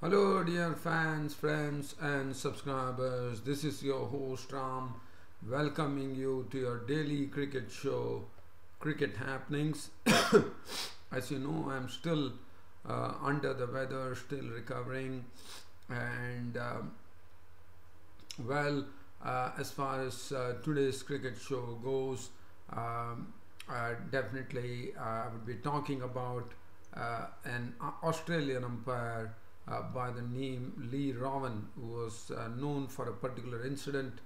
Hello dear fans, friends and subscribers. This is your host Ram welcoming you to your daily cricket show, Cricket Happenings. As you know, I'm still under the weather, still recovering, and as far as today's cricket show goes, definitely I would be talking about an Australian umpire by the name Lee Rowan, who was known for a particular incident.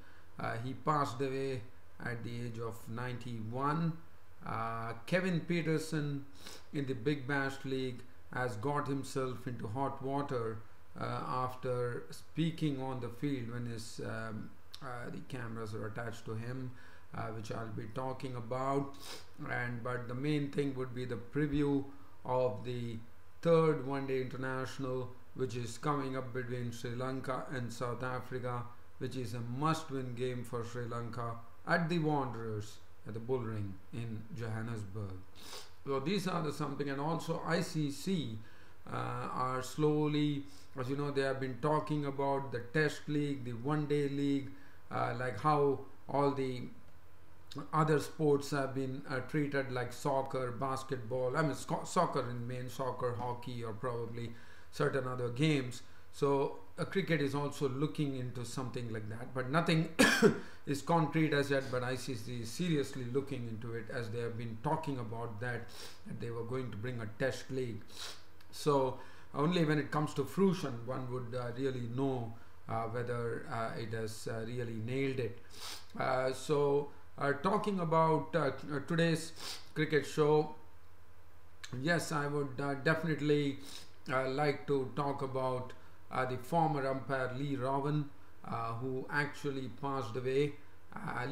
He passed away at the age of 91. Kevin Pietersen in the Big Bash League has got himself into hot water after speaking on the field when the cameras are attached to him, which I'll be talking about. But the main thing would be the preview of the third one-day international, which is coming up between Sri Lanka and South Africa, which is a must-win game for Sri Lanka at the Wanderers at the Bull Ring in Johannesburg. So these are the something, and also ICC are slowly, as you know, they have been talking about the Test League, the One-Day League, like how all the other sports have been treated like soccer, basketball, soccer in main, soccer, hockey, or probably certain other games. So cricket is also looking into something like that, but nothing is concrete as yet. But ICC is seriously looking into it, as they have been talking about that they were going to bring a Test league. So only when it comes to fruition one would really know whether it has really nailed it. Talking about today's cricket show, yes, I would definitely like to talk about the former umpire Lee Rowan, who actually passed away.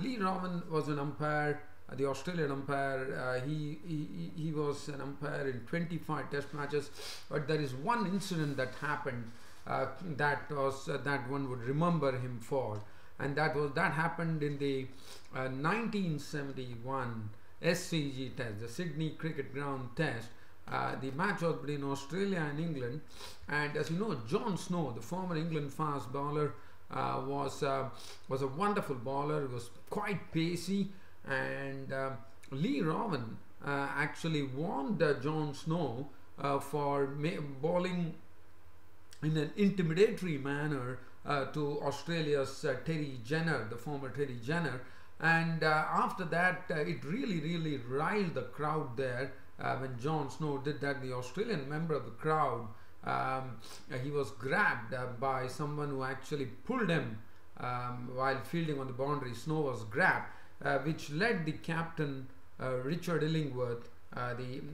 Lee Rowan was an umpire, the Australian umpire. He was an umpire in 25 Test matches, but there is one incident that happened that one would remember him for. And that happened in the 1971 SCG Test, the Sydney Cricket Ground Test. The match was between Australia and England, and as you know, John Snow, the former England fast bowler, was a wonderful bowler. He was quite pacey, and Lee Rowan actually warned John Snow for bowling in an intimidatory manner to Australia's Terry Jenner, the former Terry Jenner, and after that it really riled the crowd there. When John Snow did that, the Australian member of the crowd, he was grabbed by someone who actually pulled him while fielding on the boundary. Snow was grabbed, which led the captain Richard Illingworth,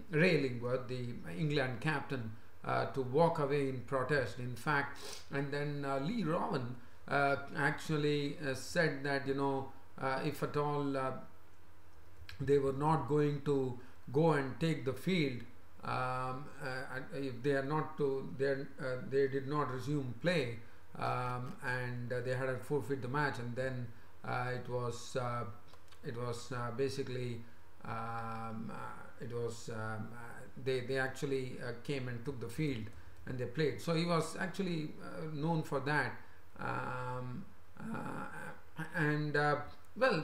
Ray Illingworth, the England captain, to walk away in protest. In fact, and then Lee Rowan actually said that, you know, if at all they were not going to go and take the field, if they are not to, they did not resume play, and they had to forfeit the match. And then it was basically they actually came and took the field and they played. So he was actually known for that,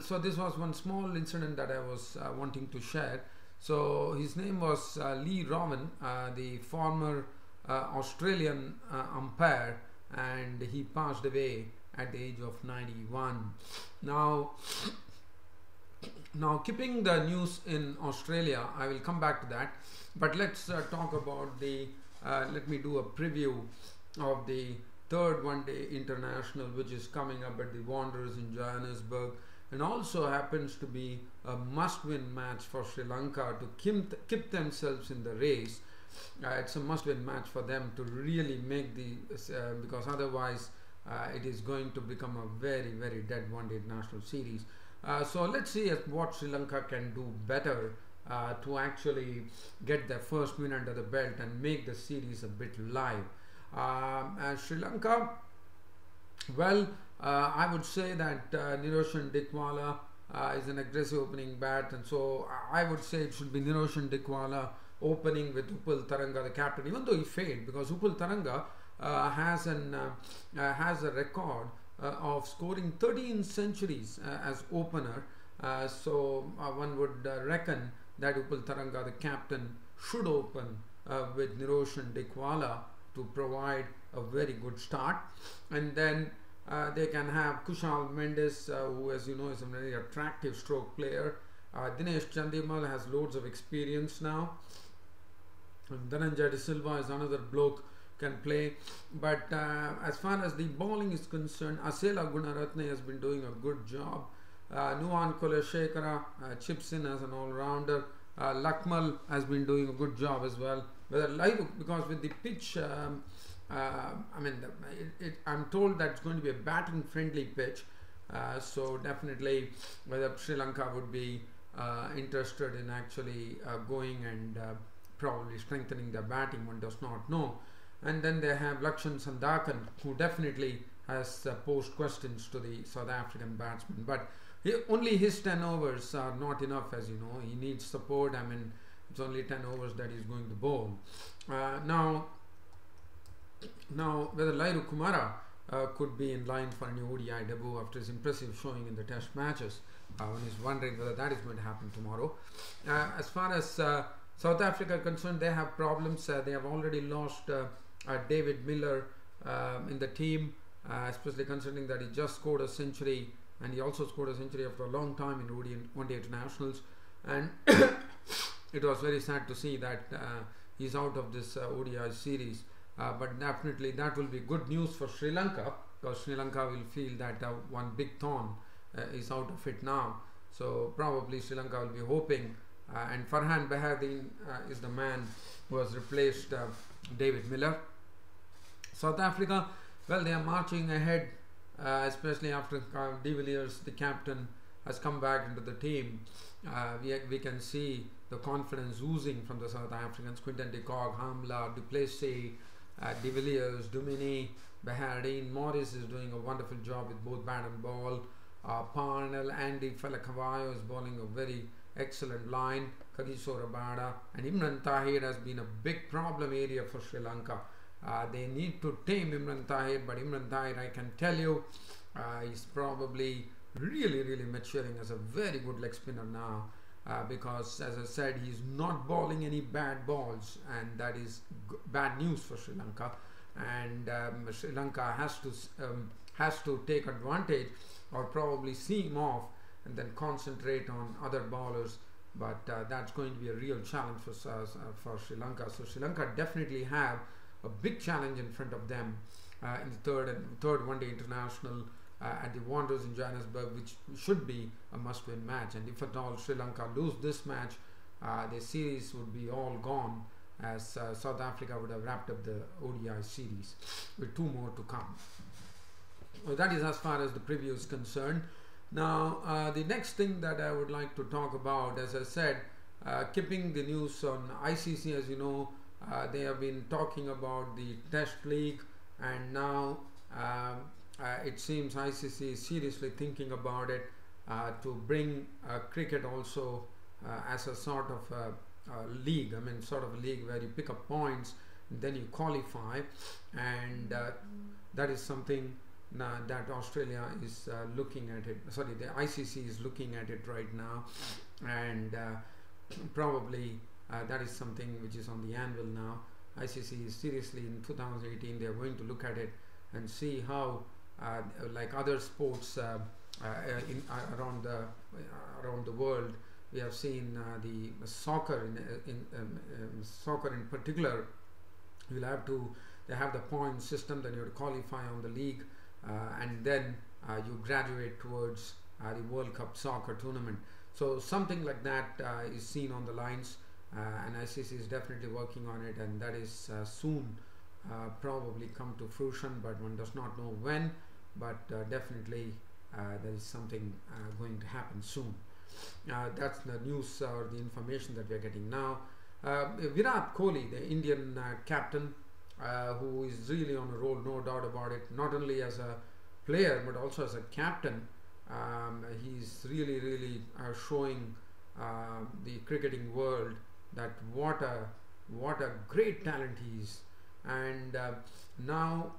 so this was one small incident that I was wanting to share. So his name was Lee Rowan, the former Australian umpire, and he passed away at the age of 91. Now keeping the news in Australia, I will come back to that, but let's talk about let me do a preview of the third one-day international, which is coming up at the Wanderers in Johannesburg, and also happens to be a must-win match for Sri Lanka to keep themselves in the race. It's a must-win match for them to really make because otherwise it is going to become a very dead one-day international series. So let's see what Sri Lanka can do better to actually get their first win under the belt and make the series a bit live. Sri Lanka, well, I would say that Niroshan Dickwala is an aggressive opening bat, and so I would say it should be Niroshan Dickwala opening with Upul Taranga, the captain, even though he failed, because Upul Taranga has a record of scoring 13 centuries as opener. So one would reckon that Upal Taranga, the captain, should open with Niroshan Dikwala to provide a very good start, and then they can have Kushal Mendes, who, as you know, is a very attractive stroke player. Dinesh Chandimal has loads of experience now. And Dhananjay De Silva is another bloke, can play. But as far as the bowling is concerned, Asela Gunaratne has been doing a good job. Nuwan Kulashekara chips in as an all-rounder. Lakmal has been doing a good job as well. Whether because with the pitch, I'm told that it's going to be a batting-friendly pitch. So definitely, whether Sri Lanka would be interested in actually going and probably strengthening their batting, one does not know. And then they have Lakshan Sandakan, who definitely has posed questions to the South African batsman. But only his 10 overs are not enough, as you know. He needs support. I mean, it's only 10 overs that he's going to bowl. Now, whether Lairu Kumara could be in line for an ODI debut after his impressive showing in the test matches. One is wondering whether that is going to happen tomorrow. As far as South Africa are concerned, they have problems. They have already lost David Miller in the team, especially considering that he just scored a century, and he also scored a century after a long time in one-day internationals. And it was very sad to see that he's out of this ODI series. But definitely that will be good news for Sri Lanka, because Sri Lanka will feel that one big thorn is out of it now. So probably Sri Lanka will be hoping, and Farhan Behardine is the man who has replaced David Miller. South Africa, well, they are marching ahead, especially after De Villiers, the captain, has come back into the team. We can see the confidence oozing from the South Africans. Quinton de Kock, Hamla, Du Plessis, De Villiers, Dumini, Behardine. Morris is doing a wonderful job with both bat and ball. Parnell, Andy Falakavayo is bowling a very excellent line. Kagiso Rabada and Imran Tahir has been a big problem area for Sri Lanka. They need to tame Imran Tahir, but Imran Tahir, I can tell you, is probably really maturing as a very good leg spinner now. Because, as I said, he's not bowling any bad balls, and that is bad news for Sri Lanka. And Sri Lanka has to take advantage, or probably see him off, and then concentrate on other bowlers. But that's going to be a real challenge for Sri Lanka. So Sri Lanka definitely have a big challenge in front of them in the third one-day international at the Wanderers in Johannesburg, which should be a must-win match. And if at all Sri Lanka lose this match, the series would be all gone, as South Africa would have wrapped up the ODI series with 2 more to come. Well, that is as far as the preview is concerned. Now, the next thing that I would like to talk about, as I said, keeping the news on ICC, as you know, they have been talking about the Test League, and now it seems ICC is seriously thinking about it to bring cricket also as a sort of league. I mean, sort of a league where you pick up points, then you qualify, and that is something that Australia is looking at it. Sorry, the ICC is looking at it right now, and probably that is something which is on the anvil now. ICC is seriously, in 2018, they are going to look at it and see how, like other sports around the world, we have seen the soccer in particular. You'll have to, they have the point system, then you have to qualify on the league, and then you graduate towards the World Cup soccer tournament. So something like that is seen on the lines, and ICC is definitely working on it, and that is soon probably come to fruition, but one does not know when. But definitely there is something going to happen soon. That's the news or the information that we are getting now. Virat Kohli, the Indian captain, who is really on a roll, no doubt about it, not only as a player but also as a captain. He's really showing the cricketing world that what a great talent he is. and now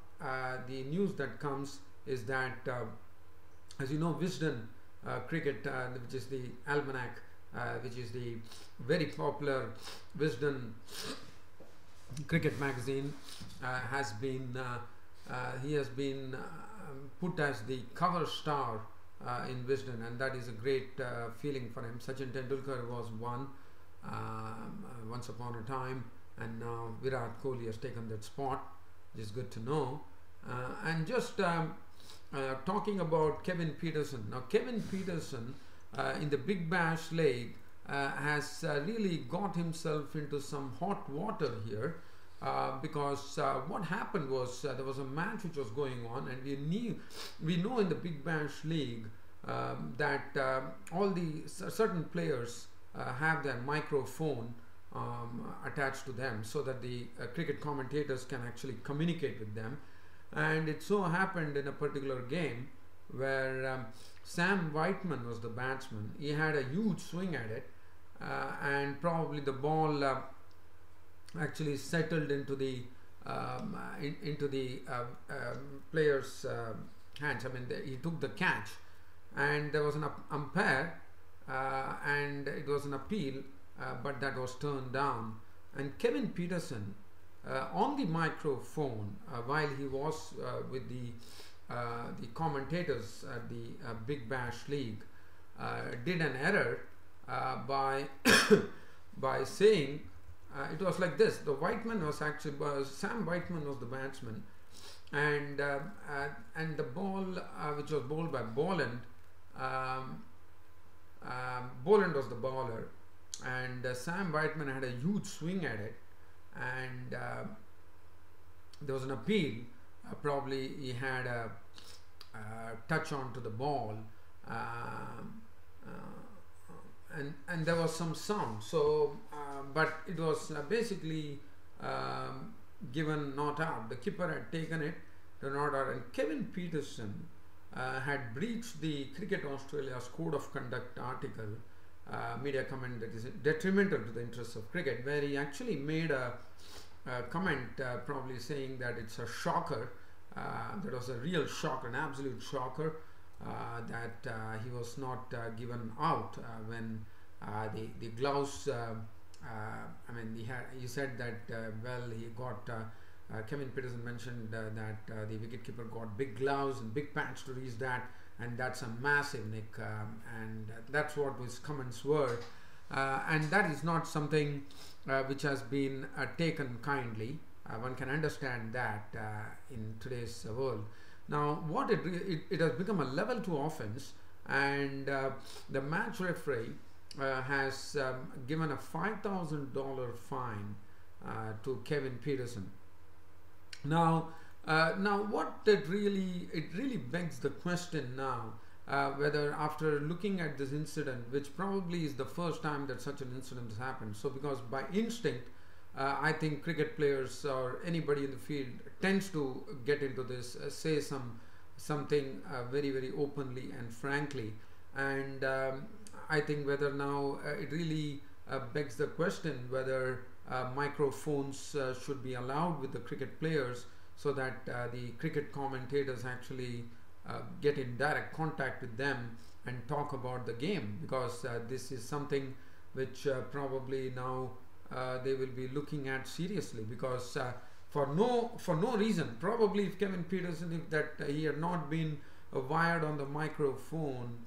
the news that comes is that, as you know, Wisden Cricket, which is the almanac, which is the very popular Wisden cricket magazine, has been he has been put as the cover star in Wisden, and that is a great feeling for him. Sachin Tendulkar was one once upon a time, and now Virat Kohli has taken that spot, which is good to know. And just talking about Kevin Pietersen. Now, Kevin Pietersen in the Big Bash League has really got himself into some hot water here, because what happened was there was a match which was going on, and we know in the Big Bash League that all the certain players have their microphone attached to them, so that the cricket commentators can actually communicate with them. And it so happened in a particular game where Sam Whiteman was the batsman. He had a huge swing at it, and probably the ball actually settled into the player's hands. I mean, he took the catch, and there was an umpire, and it was an appeal, but that was turned down. And Kevin Pietersen, on the microphone, while he was with the commentators at the Big Bash League, did an error by by saying, it was like this: the Whiteman was actually Sam Whiteman was the batsman, and the ball which was bowled by Boland, Boland was the bowler, and Sam Whiteman had a huge swing at it, and there was an appeal. Probably he had a touch onto the ball, and there was some sound. So, but it was basically given not out. The keeper had taken it to not out, and Kevin Pietersen had breached the Cricket Australia's Code of Conduct article, media comment that is detrimental to the interests of cricket, where he actually made a comment probably saying that it's a shocker, that was a real shock, an absolute shocker, that he was not given out when the gloves, I mean, he said that, well, he got, Kevin Pietersen mentioned that the wicketkeeper got big gloves and big pads to reach that, and that's a massive nick, and that's what his comments were, and that is not something which has been taken kindly. One can understand that in today's world. Now, what it has become a level 2 offense, and the match referee has given a $5,000 fine to Kevin Pietersen. Now, what it really begs the question now, whether after looking at this incident, which probably is the first time that such an incident has happened. So, because by instinct, I think cricket players or anybody in the field tends to get into this, say something very, very openly and frankly, and I think whether now it really begs the question whether microphones should be allowed with the cricket players, so that the cricket commentators actually get in direct contact with them and talk about the game, because this is something which probably now they will be looking at seriously, because for no reason, probably if Kevin Pietersen, if that he had not been wired on the microphone,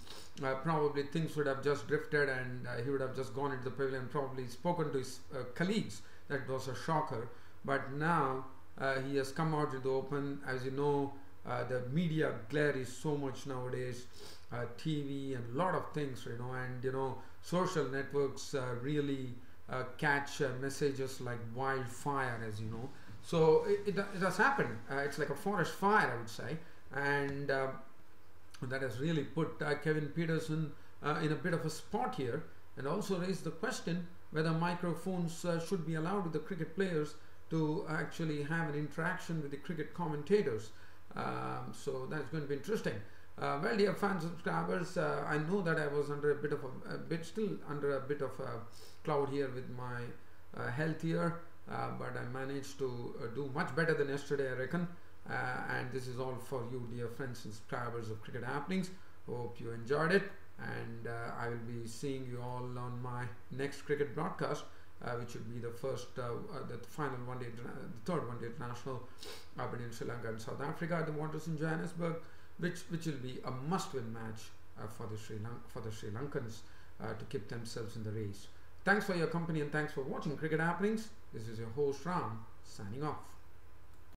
probably things would have just drifted, and he would have just gone into the pavilion, probably spoken to his colleagues. That was a shocker. But now he has come out to the open. As you know, the media glare is so much nowadays, TV and a lot of things, you know, and you know, social networks really catch messages like wildfire, as you know. So it has happened. It's like a forest fire, I would say, and that has really put Kevin Pietersen in a bit of a spot here, and also raised the question whether microphones should be allowed with the cricket players to actually have an interaction with the cricket commentators. So that's going to be interesting. Well, dear fans, subscribers, I know that I was under a bit of still under a bit of a cloud here with my health here, but I managed to do much better than yesterday, I reckon. And this is all for you, dear friends and subscribers of Cricket Happenings. Hope you enjoyed it, and I will be seeing you all on my next cricket broadcast, which will be the final one-day, the third one-day international between Sri Lanka and South Africa at the waters in Johannesburg, which will be a must-win match for the Sri Lankans to keep themselves in the race. Thanks for your company and thanks for watching Cricket Happenings. This is your host Ram signing off.